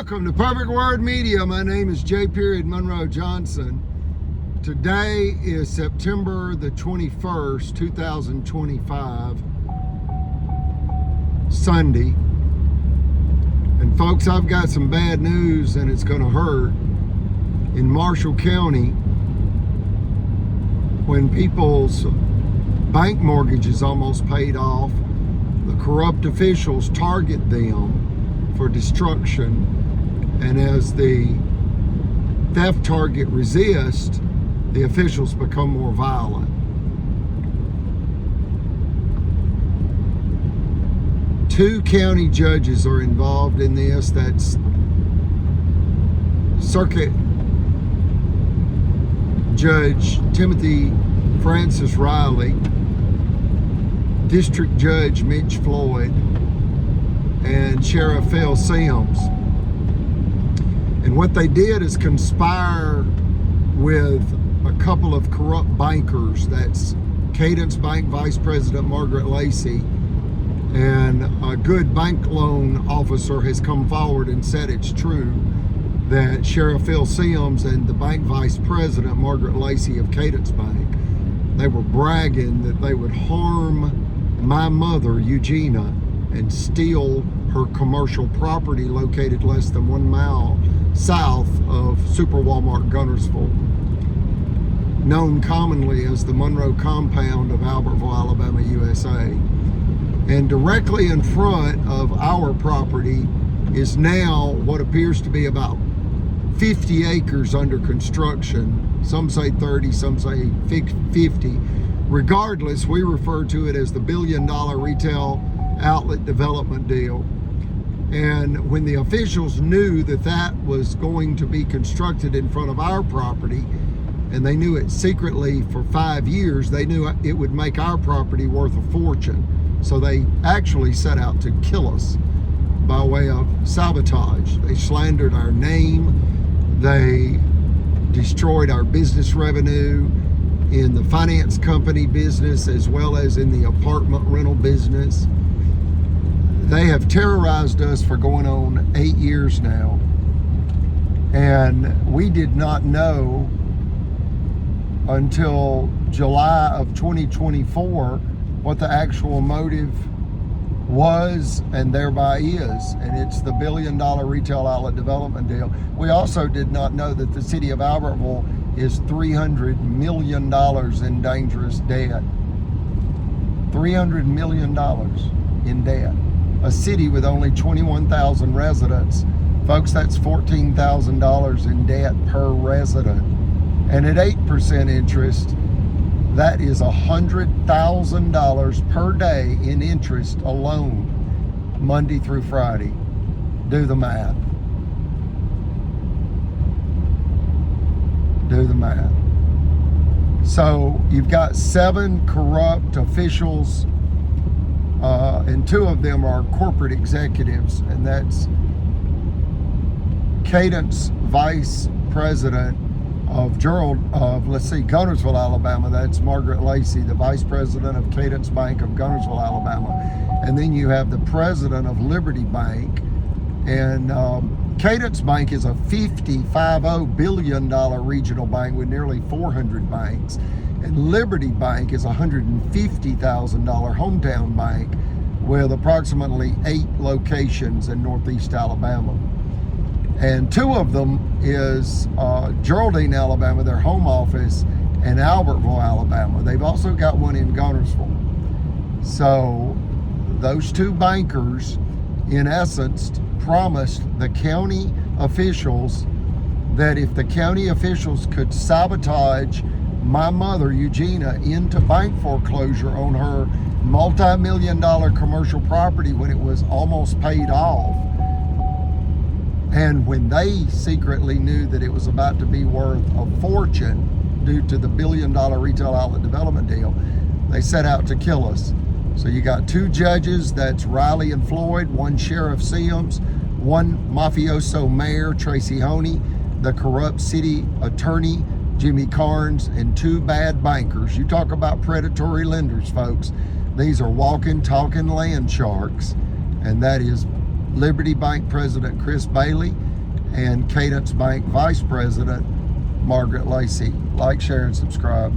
Welcome to Perfect Word Media. My name is J. Monroe Johnson. Today is September the 21st, 2025, Sunday. And folks, I've got some bad news and it's going to hurt. In Marshall County, when people's bank mortgage is almost paid off, the corrupt officials target them for destruction, and as the theft target resists, the officials become more violent. Two county judges are involved in this. That's Circuit Judge Timothy Francis Riley, District Judge Mitch Floyd, and Sheriff Phil Sims. And what they did is conspire with a couple of corrupt bankers. That's Cadence Bank Vice President Margaret Lacey, and a good bank loan officer has come forward and said it's true that Sheriff Phil Sims and the bank vice president Margaret Lacey of Cadence Bank, they were bragging that they would harm my mother Eugenia and steal her commercial property located less than 1 mile south of Super Walmart Guntersville, known commonly as the Monroe Compound of Albertville, Alabama, USA. And directly in front of our property is now what appears to be about 50 acres under construction. Some say 30, some say 50. Regardless, we refer to it as the $1 billion retail outlet development deal. And when the officials knew that that was going to be constructed in front of our property, and they knew it secretly for 5 years, they knew it would make our property worth a fortune. So they actually set out to kill us by way of sabotage. They slandered our name. They destroyed our business revenue in the finance company business as well as in the apartment rental business. They have terrorized us for going on 8 years now. And we did not know until July of 2024 what the actual motive was and thereby is. And it's the $1 billion retail outlet development deal. We also did not know that the city of Albertville is $300 million in dangerous debt. $300 million in debt. A city with only 21,000 residents. Folks, that's $14,000 in debt per resident. And at 8% interest, that is $100,000 per day in interest alone, Monday through Friday. Do the math. Do the math. So you've got 7 corrupt officials, and 2 of them are corporate executives, and that's Cadence Vice President of Guntersville, Alabama. That's Margaret Lacey, the Vice President of Cadence Bank of Guntersville, Alabama. And then you have the President of Liberty Bank. And Cadence Bank is a $50 billion regional bank with nearly 400 banks. And Liberty Bank is a $150,000 hometown bank with approximately 8 locations in Northeast Alabama. And 2 of them is Geraldine, Alabama, their home office, and Albertville, Alabama. They've also got one in Guntersville. So those 2 bankers, in essence, promised the county officials that if the county officials could sabotage my mother, Eugenia, into bank foreclosure on her multi-million-dollar commercial property when it was almost paid off, and when they secretly knew that it was about to be worth a fortune due to the $1 billion retail outlet development deal, they set out to kill us. So you got 2 judges, that's Riley and Floyd, 1 Sheriff Sims, 1 mafioso mayor, Tracy Honey, the corrupt city attorney, Jimmy Carnes, and 2 bad bankers. You talk about predatory lenders, folks. These are walking, talking land sharks, and that is Liberty Bank President Chris Bailey and Cadence Bank Vice President Margaret Lacey. Like, share, and subscribe.